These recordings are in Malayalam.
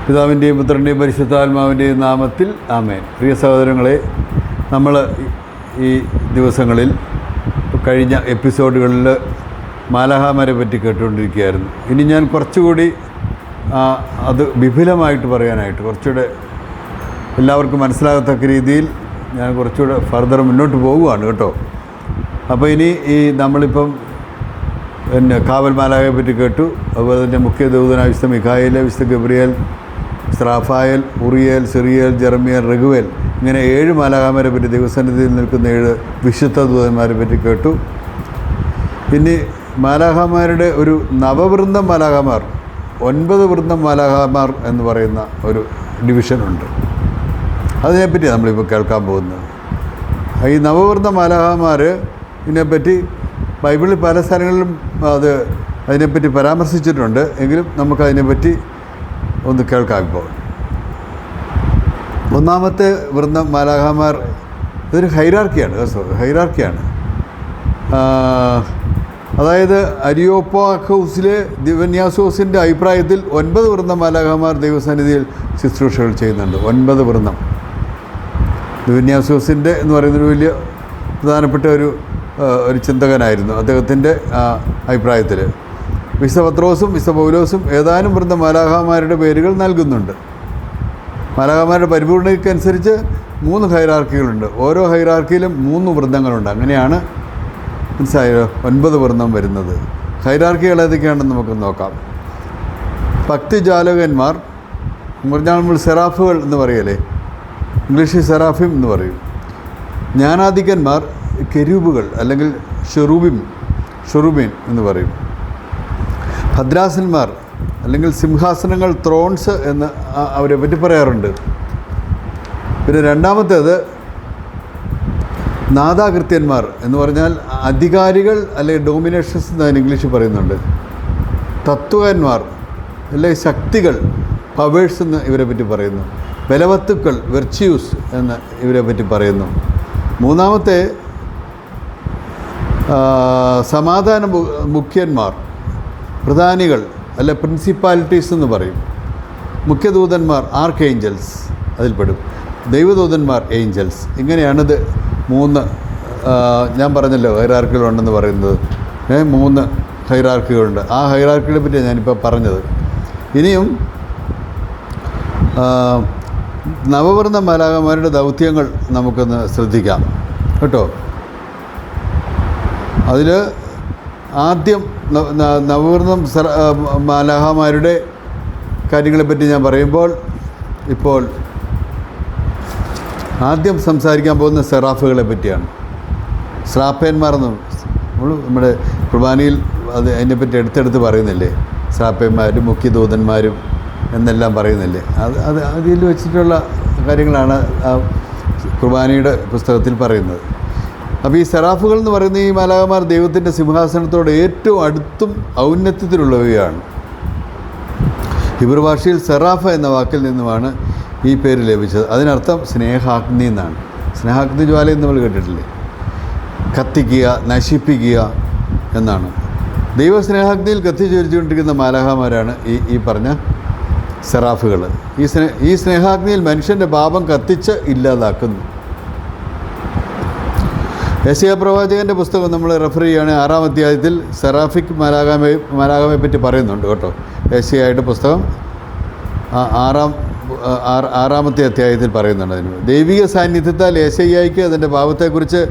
പിതാവിൻ്റെയും പുത്രൻ്റെയും പരിശുദ്ധാത്മാവിൻ്റെയും നാമത്തിൽ ആമേൻ. പ്രിയ സഹോദരങ്ങളെ, നമ്മൾ ഈ ദിവസങ്ങളിൽ കഴിഞ്ഞ എപ്പിസോഡുകളിൽ മാലാഖമാരെ പറ്റി കേട്ടുകൊണ്ടിരിക്കുകയായിരുന്നു. ഇനി ഞാൻ കുറച്ചുകൂടി അത് വിപുലമായിട്ട് പറയാനായിട്ട്, കുറച്ചുകൂടെ എല്ലാവർക്കും മനസ്സിലാകത്തക്ക രീതിയിൽ ഞാൻ കുറച്ചുകൂടെ ഫർദർ മുന്നോട്ട് പോവുകയാണ് കേട്ടോ. അപ്പോൾ ഇനി നമ്മളിപ്പം കാവൽ മാലാഖയെ പറ്റി കേട്ടു. അതുപോലെ തന്നെ മുഖ്യ ദൂതനായ വിശുദ്ധ മിഖായേൽ, വിശുദ്ധ ഗബ്രിയേൽ, റാഫായേൽ, ഉറിയേൽ, സിറിയേൽ, ജെറമിയേൽ, റഗുവേൽ, ഇങ്ങനെ 7 മാലാഖമാരെ പറ്റി, ദൈവസന്നിധിയിൽ നിൽക്കുന്ന 7 വിശുദ്ധ ദൂതന്മാരെ പറ്റി കേട്ടു. ഇനി മാലാഖമാരുടെ ഒരു നവവൃന്ദം മാലാഖമാർ, 9 വൃന്ദം മാലാഖമാർ എന്ന് പറയുന്ന ഒരു ഡിവിഷനുണ്ട്. അതിനെപ്പറ്റി നമ്മളിപ്പോൾ കേൾക്കാൻ പോകുന്നത്. ഈ നവവൃന്ദ മാലാഖമാർ ഇതിനെപ്പറ്റി ബൈബിളിൽ പല സ്ഥലങ്ങളിലും അതിനെപ്പറ്റി പരാമർശിച്ചിട്ടുണ്ട്. എങ്കിലും നമുക്കതിനെപ്പറ്റി ഒന്ന് കേൾക്കാം. ഇപ്പോൾ ഒന്നാമത്തെ വൃന്ദം മാലാഖമാർ ഇതൊരു ഹൈറാർക്കിയാണ്. അതായത് അരിയോപ്പാഖൗസിലെ ദിവന്യാസോസിൻ്റെ അഭിപ്രായത്തിൽ 9 വൃന്ദം മാലാഖമാർ ദൈവസന്നിധിയിൽ ശുശ്രൂഷകൾ ചെയ്യുന്നുണ്ട്. 9 വൃന്ദം. ദിവന്യാസോസിൻ്റെ എന്ന് പറയുന്നൊരു വലിയ പ്രധാനപ്പെട്ട ഒരു ചിന്തകനായിരുന്നു. അദ്ദേഹത്തിൻ്റെ അഭിപ്രായത്തിൽ വിശുദ്ധ പത്രോസും വിശുദ്ധ പൗലോസും ഏതാനും വൃന്ദം മാലാഖമാരുടെ പേരുകൾ നൽകുന്നുണ്ട്. മാലാഖമാരുടെ പരിപൂർണതയ്ക്കനുസരിച്ച് 3 ഹൈറാർക്കികളുണ്ട്. ഓരോ ഹൈറാർക്കിയിലും 3 വൃന്ദങ്ങളുണ്ട്. അങ്ങനെയാണ് മനസ്സിലായോ 9 വൃന്ദം വരുന്നത്. ഹൈറാർക്കികൾ ഏതൊക്കെയാണെന്ന് നമുക്ക് നോക്കാം. ഭക്തിജാലകന്മാർ എന്ന് പറഞ്ഞാൽ നമ്മൾ സെറാഫുകൾ എന്ന് പറയല്ലേ, ഇംഗ്ലീഷിൽ സെറാഫിം എന്ന് പറയും. ജ്ഞാനാധികന്മാർ കെരൂബുകൾ അല്ലെങ്കിൽ ഷെറൂബിൻ എന്ന് പറയും. ഭദ്രാസന്മാർ അല്ലെങ്കിൽ സിംഹാസനങ്ങൾ, ത്രോൺസ് എന്ന് അവരെ പറ്റി പറയാറുണ്ട്. പിന്നെ രണ്ടാമത്തേത് നാദാകൃത്യന്മാർ എന്ന് പറഞ്ഞാൽ അധികാരികൾ അല്ലെങ്കിൽ ഡോമിനേഷൻസ് എന്ന് ഇംഗ്ലീഷിൽ പറയുന്നുണ്ട്. തത്വന്മാർ അല്ലെങ്കിൽ ശക്തികൾ, പവേഴ്സ് എന്ന് ഇവരെ പറ്റി പറയുന്നു. ബലവത്തുക്കൾ, വെർച്യൂസ് എന്ന് ഇവരെ പറ്റി പറയുന്നു. മൂന്നാമത്തെ സമാധാന മുഖ്യന്മാർ, പ്രധാനികൾ അല്ലെ പ്രിൻസിപ്പാലിറ്റീസ് എന്ന് പറയും. മുഖ്യദൂതന്മാർ ആർക്ക് ഏഞ്ചൽസ് അതിൽപ്പെടും. ദൈവദൂതന്മാർ ഏഞ്ചൽസ്. ഇങ്ങനെയാണിത് 3 ഞാൻ പറഞ്ഞല്ലോ ഹൈറാർക്കികളുണ്ടെന്ന് പറയുന്നത്. 3 ഹൈറാർക്കികളുണ്ട്. ആ ഹൈറാർക്കികളെ പറ്റിയാണ് ഞാനിപ്പോൾ പറഞ്ഞത്. ഇനിയും നവവൃന്ദ മാലാഖമാരുടെ ദൗത്യങ്ങൾ നമുക്കൊന്ന് ശ്രദ്ധിക്കാം കേട്ടോ. അതിൽ ആദ്യം നവവൃന്ദം മാലാഖമാരുടെ കാര്യങ്ങളെപ്പറ്റി ഞാൻ പറയുമ്പോൾ ഇപ്പോൾ ആദ്യം സംസാരിക്കാൻ പോകുന്ന സെറാഫുകളെ പറ്റിയാണ്. സ്രാപ്പേന്മാരെന്ന് നമ്മുടെ കുർബാനയിൽ അതിനെപ്പറ്റി എടുത്തെടുത്ത് പറയുന്നില്ലേ, സ്രാപ്പേന്മാരും മുഖ്യദൂതന്മാരും എന്നെല്ലാം പറയുന്നില്ലേ. അതിൽ വെച്ചിട്ടുള്ള കാര്യങ്ങളാണ് കുർബാനയുടെ പുസ്തകത്തിൽ പറയുന്നത്. അപ്പോൾ ഈ സെറാഫുകൾ എന്ന് പറയുന്ന ഈ മാലാഖമാർ ദൈവത്തിൻ്റെ സിംഹാസനത്തോട് ഏറ്റവും അടുത്തും ഔന്നത്യത്തിലുള്ളവയാണ്. ഹിബ്രു ഭാഷയിൽ സെറാഫ് എന്ന വാക്കിൽ നിന്നുമാണ് ഈ പേര് ലഭിച്ചത്. അതിനർത്ഥം സ്നേഹാഗ്നി എന്നാണ്. സ്നേഹാഗ്നി ജ്വാലയെന്ന് നമ്മൾ കേട്ടിട്ടില്ലേ, കത്തിക്കുക, നശിപ്പിക്കുക എന്നാണ്. ദൈവസ്നേഹാഗ്നിയിൽ കത്തിച്ചൊരിച്ചുകൊണ്ടിരിക്കുന്ന മാലാഖമാരാണ് ഈ പറഞ്ഞ സെറാഫുകൾ. ഈ സ്നേഹാഗ്നിയിൽ മനുഷ്യൻ്റെ പാപം കത്തിച്ച് ഇല്ലാതാക്കുന്നു. യെശയ്യാ പ്രവാചകൻ്റെ പുസ്തകം നമ്മൾ റെഫർ ചെയ്യുകയാണെങ്കിൽ 6-ാം അധ്യായത്തിൽ സെറാഫിക് മാലാഖയെ പറ്റി പറയുന്നുണ്ട് കേട്ടോ. യെശയ്യായുടെ പുസ്തകം 6-ാമത്തെ അധ്യായത്തിൽ പറയുന്നുണ്ട്. അതിന് ദൈവിക സാന്നിധ്യത്താൽ യെശയ്യായ്ക്ക് അതിൻ്റെ പാപത്തെക്കുറിച്ച്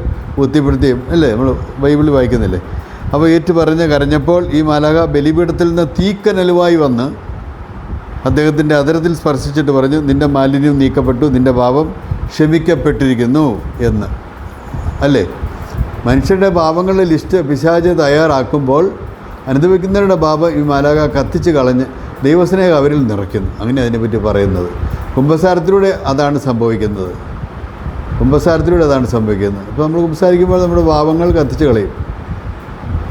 ബുദ്ധിപ്പെടുത്തിയും അല്ലേ നമ്മൾ ബൈബിളിൽ വായിക്കുന്നില്ലേ. അപ്പോൾ പറഞ്ഞ് കരഞ്ഞപ്പോൾ ഈ മാലാഖ ബലിപീഠത്തിൽ നിന്ന് തീക്കനലുവായി വന്ന് അദ്ദേഹത്തിൻ്റെ അധരത്തിൽ സ്പർശിച്ചിട്ട് പറഞ്ഞു, നിൻ്റെ മാലിന്യം നീക്കപ്പെട്ടു, നിൻ്റെ പാപം ക്ഷമിക്കപ്പെട്ടിരിക്കുന്നു എന്ന്. അല്ലേ, മനുഷ്യരുടെ പാപങ്ങളുടെ ലിസ്റ്റ് പിശാച് തയ്യാറാക്കുമ്പോൾ അനുഭവിക്കുന്നവരുടെ പാപം ഈ മാലാഖ കത്തിച്ച് കളഞ്ഞ് ദൈവസ്നേഹം അവരിൽ നിറയ്ക്കുന്നു. അങ്ങനെ അതിനെപ്പറ്റി പറയുന്നത് കുമ്പസാരത്തിലൂടെ അതാണ് സംഭവിക്കുന്നത്. ഇപ്പോൾ നമ്മൾ കുമ്പസാരിക്കുമ്പോൾ നമ്മുടെ പാപങ്ങൾ കത്തിച്ച് കളയും,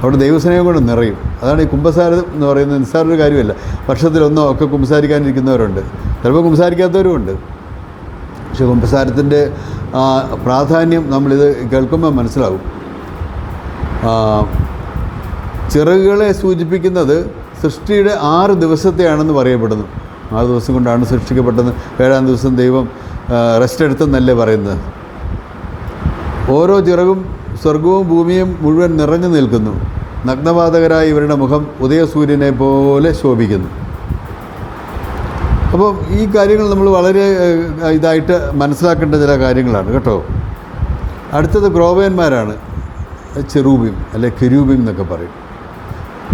അവിടെ ദൈവസ്നേഹം കൊണ്ട് നിറയും. അതാണ് ഈ കുമ്പസാരം എന്ന് പറയുന്നത്. നിസ്സാരൊരു കാര്യമല്ല. വർഷത്തിലൊന്നോ ഒക്കെ കുമ്പസാരിക്കാനിരിക്കുന്നവരുണ്ട്, ചിലപ്പോൾ കുമ്പസാരിക്കാത്തവരുമുണ്ട്. പക്ഷേ കുമ്പസാരത്തിൻ്റെ പ്രാധാന്യം നമ്മളിത് കേൾക്കുമ്പോൾ മനസ്സിലാവും. ചിറകുകളെ സൂചിപ്പിക്കുന്നത് സൃഷ്ടിയുടെ 6 ദിവസത്തെയാണെന്ന് പറയപ്പെടുന്നു. 6 ദിവസം കൊണ്ടാണ് സൃഷ്ടിക്കപ്പെട്ടത്. 7-ാം ദിവസം ദൈവം റെസ്റ്റ് എടുത്തെന്നല്ലേ പറയുന്നത്. ഓരോ ചിറകും സ്വർഗവും ഭൂമിയും മുഴുവൻ നിറഞ്ഞു നിൽക്കുന്നു. നഗ്നപാതകരായ ഇവരുടെ മുഖം ഉദയസൂര്യനെ പോലെ ശോഭിക്കുന്നു. അപ്പോൾ ഈ കാര്യങ്ങൾ നമ്മൾ വളരെ ഇതായിട്ട് മനസ്സിലാക്കേണ്ട ചില കാര്യങ്ങളാണ് കേട്ടോ. അടുത്തത് ക്രോവേന്മാരാണ്, ചെറൂബിം അല്ലെ കെരൂബിം എന്നൊക്കെ പറയും.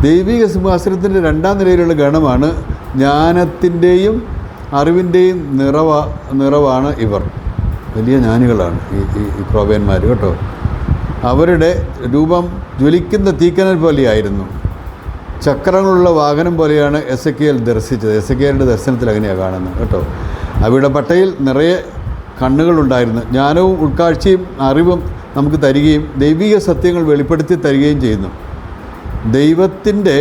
ദൈവിക സിംഹാസനത്തിൻ്റെ 2ാം നിലയിലുള്ള ഗണമാണ്. ജ്ഞാനത്തിൻ്റെയും അറിവിൻ്റെയും നിറവാണ് ഇവർ. വലിയ ജ്ഞാനികളാണ് ഈ ക്രോവേന്മാർ കേട്ടോ. അവരുടെ രൂപം ജ്വലിക്കുന്ന തീക്കനൽ പോലെയായിരുന്നു. ചക്രങ്ങളുള്ള വാഹനം പോലെയാണ് എസെക്കിയേൽ ദർശിച്ചത്. എസെക്കിയേലിൻ്റെ ദർശനത്തിൽ അങ്ങനെയാണ് കാണുന്നത് കേട്ടോ. അവയുടെ പട്ടയിൽ നിറയെ കണ്ണുകളുണ്ടായിരുന്നു. ജ്ഞാനവും ഉൾക്കാഴ്ചയും അറിവും നമുക്ക് തരികയും ദൈവിക സത്യങ്ങൾ വെളിപ്പെടുത്തി തരികയും ചെയ്യുന്നു. ദൈവത്തിൻ്റെ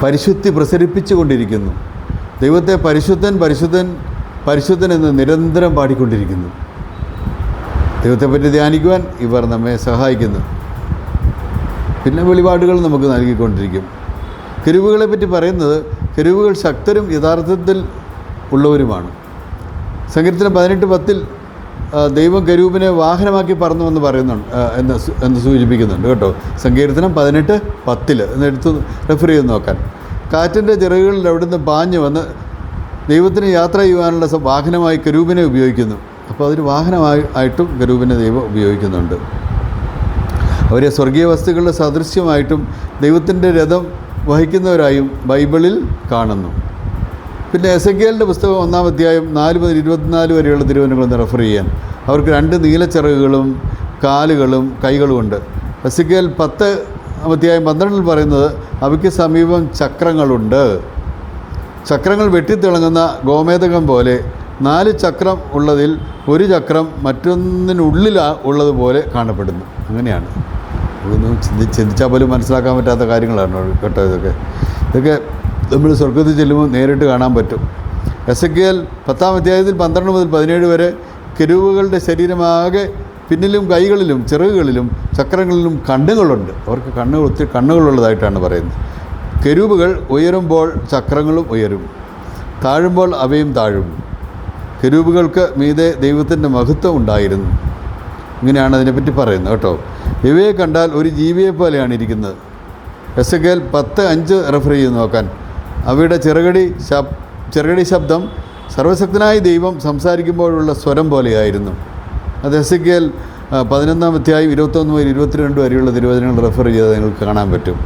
പരിശുദ്ധി പ്രസരിപ്പിച്ചു കൊണ്ടിരിക്കുന്നു. ദൈവത്തെ പരിശുദ്ധൻ പരിശുദ്ധൻ പരിശുദ്ധൻ എന്ന് നിരന്തരം പാടിക്കൊണ്ടിരിക്കുന്നു. ദൈവത്തെപ്പറ്റി ധ്യാനിക്കുവാൻ ഇവർ നമ്മെ സഹായിക്കുന്നു. പിന്നെ വെളിപാടുകൾ നമുക്ക് നൽകിക്കൊണ്ടിരിക്കും. കെരൂബുകളെ പറ്റി പറയുന്നത്, കെരൂബുകൾ ശക്തരും യഥാർത്ഥത്തിൽ ഉള്ളവരുമാണ്. സങ്കീർത്തനം 18:10 ദൈവം കെരൂബിനെ വാഹനമാക്കി പറന്നുവെന്ന് പറയുന്നുണ്ട് എന്ന് സൂചിപ്പിക്കുന്നുണ്ട് കേട്ടോ. സങ്കീർത്തനം 18:10 എന്നെടുത്ത് റെഫർ ചെയ്ത് നോക്കാൻ. കാറ്റിൻ്റെ ചിറകുകളിൽ അവിടുന്ന് പാഞ്ഞു വന്ന് ദൈവത്തിന് യാത്ര ചെയ്യുവാനുള്ള വാഹനമായി കെരൂബിനെ ഉപയോഗിക്കുന്നു. അപ്പോൾ അതൊരു വാഹനമായിട്ടും കെരൂബിനെ ദൈവം ഉപയോഗിക്കുന്നുണ്ട്. അവരെ സ്വർഗീയ വസ്തുക്കളുടെ സദൃശ്യമായിട്ടും ദൈവത്തിൻ്റെ രഥം വഹിക്കുന്നവരായും ബൈബിളിൽ കാണുന്നു. പിന്നെ എസെക്കിയേലിൻ്റെ പുസ്തകം 1-ാം അധ്യായം 4 മുതൽ 24 വരെയുള്ള തിരുവചനങ്ങളൊന്ന് റെഫർ ചെയ്യാൻ. അവർക്ക് 2 നീലച്ചിറകുകളും കാലുകളും കൈകളുമുണ്ട്. എസെക്കിയേൽ 10-ാം അധ്യായം 12 പറയുന്നത് അവയ്ക്ക് സമീപം ചക്രങ്ങളുണ്ട്. ചക്രങ്ങൾ വെട്ടിത്തിളങ്ങുന്ന ഗോമേതകം പോലെ 4 ചക്രം ഉള്ളതിൽ ഒരു ചക്രം മറ്റൊന്നിനുള്ളിൽ ഉള്ളതുപോലെ കാണപ്പെടുന്നു. അങ്ങനെയാണ്. ഇതൊന്നും ചിന്തിച്ചാൽ പോലും മനസ്സിലാക്കാൻ പറ്റാത്ത കാര്യങ്ങളാണ് കേട്ടോ. ഇതൊക്കെ നമ്മൾ സ്വർഗത്തിൽ ചെല്ലുമ്പോൾ നേരിട്ട് കാണാൻ പറ്റും. എസെക്കിയേൽ 10-ാം അധ്യായത്തിൽ 12 മുതൽ 17 വരെ കെരൂബുകളുടെ ശരീരമാകെ പിന്നിലും കൈകളിലും ചിറകുകളിലും ചക്രങ്ങളിലും കണ്ണുകളുണ്ട്. അവർക്ക് ഒത്തിരി കണ്ണുകളുള്ളതായിട്ടാണ് പറയുന്നത്. കെരൂബുകൾ ഉയരുമ്പോൾ ചക്രങ്ങളും ഉയരും, താഴുമ്പോൾ അവയും താഴും. കെരൂബുകൾക്ക് മീതെ ദൈവത്തിൻ്റെ മഹത്വം ഉണ്ടായിരുന്നു. ഇങ്ങനെയാണ് അതിനെപ്പറ്റി പറയുന്നത് കേട്ടോ. ഇവയെ കണ്ടാൽ ഒരു ജീവിയെ പോലെയാണ് ഇരിക്കുന്നത്. എസെക്കിയേൽ 10:5 റെഫർ ചെയ്ത് നോക്കാൻ. അവയുടെ ചിറകടി ശബ്ദം സർവശക്തനായ ദൈവം സംസാരിക്കുമ്പോഴുള്ള സ്വരം പോലെയായിരുന്നു. അത് എസെക്കിയേൽ 11-ാം അധ്യായം 21 മുതൽ 22 വരെയുള്ള തിരുവചനങ്ങൾ റെഫർ ചെയ്ത് നിങ്ങൾക്ക് കാണാൻ പറ്റും.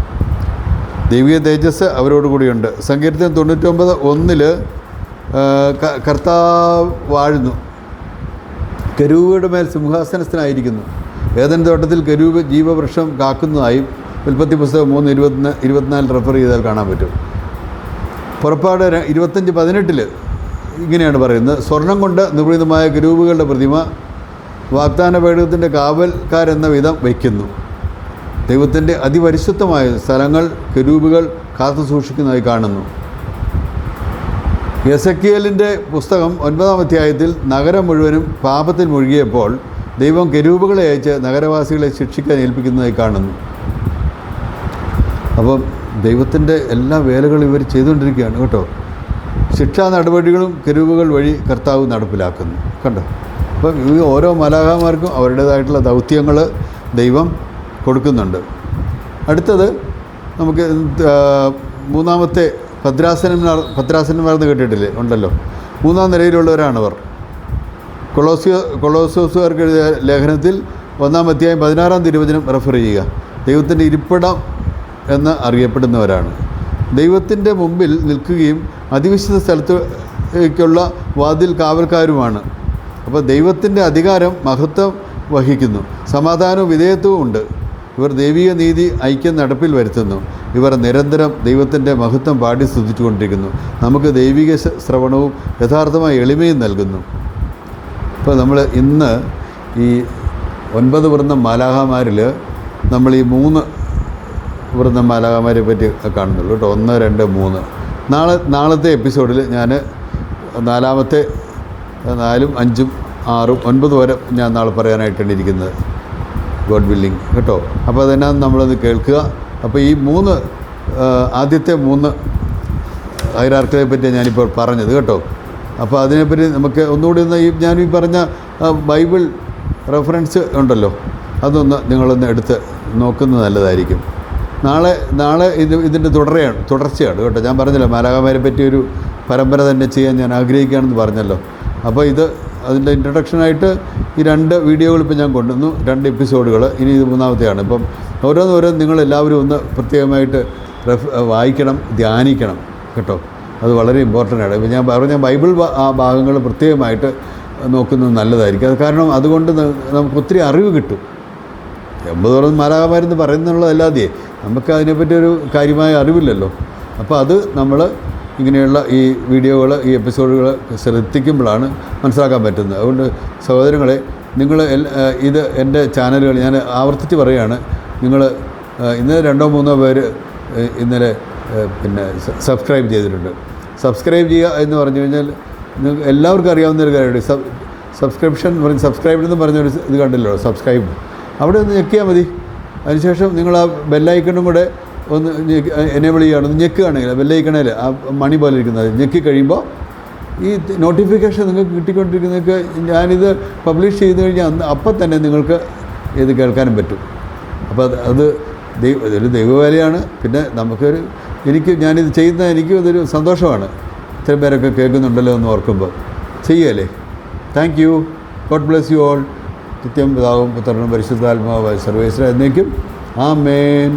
ദൈവിക തേജസ് അവരോടുകൂടിയുണ്ട്. സങ്കീർത്തനം 99:1 കർത്താവ് വാഴുന്നു, കെരൂബുകളുടെ മേൽ സിംഹാസനസ്ഥനായിരിക്കുന്നു. ഏദൻ തോട്ടത്തിൽ കെരൂബ് ജീവവൃക്ഷം കാക്കുന്നതായും ഉൽപ്പത്തി പുസ്തകം 3:24 റെഫർ ചെയ്താൽ കാണാൻ പറ്റും. പുറപ്പാട് 25:18 ഇങ്ങനെയാണ് പറയുന്നത്. സ്വർണം കൊണ്ട് നിർമ്മിതമായ കെരൂബുകളുടെ പ്രതിമ വാഗ്ദാന പേടകത്തിൻ്റെ കാവൽക്കാരെന്ന വിധം വയ്ക്കുന്നു. ദൈവത്തിൻ്റെ അതിപരിശുദ്ധമായ സ്ഥലങ്ങൾ കെരൂബുകൾ കാത്തു സൂക്ഷിക്കുന്നതായി കാണുന്നു. എസെക്കിയേലിൻ്റെ പുസ്തകം 9-ാം അധ്യായത്തിൽ നഗരം മുഴുവനും പാപത്തിൽ മുഴുകിയപ്പോൾ ദൈവം കെരൂബുകളെ അയച്ച് നഗരവാസികളെ ശിക്ഷിക്കാൻ ഏൽപ്പിക്കുന്നതായി കാണുന്നു. അപ്പം ദൈവത്തിൻ്റെ എല്ലാ വേലകളും ഇവർ ചെയ്തുകൊണ്ടിരിക്കുകയാണ് കേട്ടോ. ശിക്ഷാ നടപടികളും കെരൂബുകൾ വഴി കർത്താവ് നടപ്പിലാക്കുന്നു കണ്ടോ. അപ്പം ഈ ഓരോ മാലാഖമാർക്കും അവരുടേതായിട്ടുള്ള ദൗത്യങ്ങൾ ദൈവം കൊടുക്കുന്നുണ്ട്. അടുത്തത് നമുക്ക് 3-ാമത്തെ ഭദ്രാസനന്മാരെന്ന് കേട്ടിട്ടില്ലേ? ഉണ്ടല്ലോ. 3-ാം നിലയിലുള്ളവരാണവർ. കൊളോസ്യോസുകാർക്ക് എഴുതിയ ലേഖനത്തിൽ 1-ാം അധ്യായം 16-ാം തിരുവചനം റെഫർ ചെയ്യുക. ദൈവത്തിൻ്റെ ഇരിപ്പിടം എന്ന് അറിയപ്പെടുന്നവരാണ്. ദൈവത്തിൻ്റെ മുമ്പിൽ നിൽക്കുകയും അതിവിശുദ്ധ സ്ഥലത്തേക്കുള്ള വാതിൽ കാവൽക്കാരുമാണ്. അപ്പോൾ ദൈവത്തിൻ്റെ അധികാരം മഹത്വം വഹിക്കുന്നു. സമാധാനവും വിധേയത്വവും ഉണ്ട്. ഇവർ ദൈവിക നീതി ഐക്യം നടപ്പിൽ വരുത്തുന്നു. ഇവർ നിരന്തരം ദൈവത്തിൻ്റെ മഹത്വം പാടി സ്തുതിച്ചുകൊണ്ടിരിക്കുന്നു. നമുക്ക് ദൈവിക ശ്രവണവും യഥാർത്ഥമായ എളിമയും നൽകുന്നു. ഇപ്പോൾ നമ്മൾ ഇന്ന് ഈ 9 വൃന്ദ മാലാഖമാരിൽ നമ്മൾ ഈ 3 വൃന്ദ മാലാഖമാരെ പറ്റി കാണുന്നുള്ളൂ കേട്ടോ. 1, 2, 3. നാളത്തെ എപ്പിസോഡിൽ ഞാൻ 4-ാമത്തെ 4, 5, 6, 9 വരെ ഞാൻ നാളെ പറയാനായിട്ടാണ് ഇരിക്കുന്നത്. ഗോഡ് വില്ലിങ് കേട്ടോ. അപ്പോൾ അതെന്നാന്ന് നമ്മളത് കേൾക്കുക. അപ്പോൾ ഈ ആദ്യത്തെ 3 ഹൈറാർക്കിയെ പറ്റിയാണ് ഞാനിപ്പോൾ പറഞ്ഞത് കേട്ടോ. അപ്പോൾ അതിനെപ്പറ്റി നമുക്ക് ഒന്നുകൂടി ഒന്ന് ഞാനീ പറഞ്ഞ ബൈബിൾ റെഫറൻസ് ഉണ്ടല്ലോ, അതൊന്ന് നിങ്ങളൊന്ന് എടുത്ത് നോക്കുന്നത് നല്ലതായിരിക്കും. നാളെ ഇതിൻ്റെ തുടർച്ചയാണ് കേട്ടോ. ഞാൻ പറഞ്ഞല്ലോ മാലാഖമാരെ പറ്റി ഒരു പരമ്പര തന്നെ ചെയ്യാൻ ഞാൻ ആഗ്രഹിക്കുകയാണെന്ന് പറഞ്ഞല്ലോ. അപ്പോൾ അതിൻ്റെ ഇൻട്രൊഡക്ഷനായിട്ട് ഈ 2 വീഡിയോകൾ ഇപ്പോൾ ഞാൻ കൊണ്ടുവന്നു, 2 എപ്പിസോഡുകൾ. ഇനി ഇത് 3ാമത്തെയാണ്. ഇപ്പം ഓരോന്നോരോന്ന് നിങ്ങളെല്ലാവരും ഒന്ന് പ്രത്യേകമായിട്ട് വായിക്കണം, ധ്യാനിക്കണം കേട്ടോ. അത് വളരെ ഇമ്പോർട്ടൻ്റ് ആണ്. ഇപ്പോൾ ഞാൻ പറഞ്ഞ ബൈബിൾ ആ ഭാഗങ്ങൾ പ്രത്യേകമായിട്ട് നോക്കുന്നത് നല്ലതായിരിക്കും. അത് കാരണം അതുകൊണ്ട് നമുക്ക് ഒത്തിരി അറിവ് കിട്ടും. 80 മാലാഖമാരെന്ന് പറയുന്നുള്ളതല്ലാതെ നമുക്ക് അതിനെപ്പറ്റി ഒരു കാര്യമായ അറിവില്ലല്ലോ. അപ്പോൾ അത് നമ്മൾ ഇങ്ങനെയുള്ള ഈ വീഡിയോകൾ, ഈ എപ്പിസോഡുകൾ ശ്രദ്ധിക്കുമ്പോഴാണ് മനസ്സിലാക്കാൻ പറ്റുന്നത്. അതുകൊണ്ട് സഹോദരങ്ങളെ, നിങ്ങൾ ഇത് എൻ്റെ ചാനലുകൾ ഞാൻ ആവർത്തിച്ച് പറയുകയാണ്. നിങ്ങൾ ഇന്നലെ 2-3 പേര് ഇന്നലെ പിന്നെ സബ്സ്ക്രൈബ് ചെയ്തിട്ടുണ്ട്. സബ്സ്ക്രൈബ് ചെയ്യുക എന്ന് പറഞ്ഞു കഴിഞ്ഞാൽ നിങ്ങൾക്ക് എല്ലാവർക്കും അറിയാവുന്നൊരു കാര്യമുണ്ട്. സബ്സ്ക്രിപ്ഷൻ പറഞ്ഞ് സബ്സ്ക്രൈബ് എന്ന് പറഞ്ഞൊരു ഇത് കണ്ടല്ലോ, സബ്സ്ക്രൈബ്. അവിടെ ഒന്ന് ഞെക്കിയാൽ മതി. അതിനുശേഷം നിങ്ങൾ ആ ബെല്ലൈക്കണും കൂടെ ഒന്ന് എനേബിൾ ചെയ്യുകയാണ്. ഒന്ന് ഞെക്കുകയാണെങ്കിൽ ബെല്ലൈക്കണേൽ ആ മണി പോലെ ഇരിക്കുന്നത് ഞെക്കി കഴിയുമ്പോൾ ഈ നോട്ടിഫിക്കേഷൻ നിങ്ങൾക്ക് കിട്ടിക്കൊണ്ടിരിക്കുന്നതൊക്കെ ഞാനിത് പബ്ലിഷ് ചെയ്ത് കഴിഞ്ഞാൽ അപ്പം തന്നെ നിങ്ങൾക്ക് ഇത് കേൾക്കാനും പറ്റും. അപ്പോൾ അത് ഇതൊരു ദൈവവേലയാണ്. പിന്നെ ഞാനിത് ചെയ്യുന്ന എനിക്കും അതൊരു സന്തോഷമാണ്. ഇത്രയും പേരൊക്കെ കേൾക്കുന്നുണ്ടല്ലോ എന്ന് ഓർക്കുമ്പോൾ ചെയ്യുകയല്ലേ. Thank you. God bless you all. നിത്യം പിതാവും പുത്രനും പരിശുദ്ധാത്മാവായ സർവേശ്വര എന്നേക്കും ആമേൻ.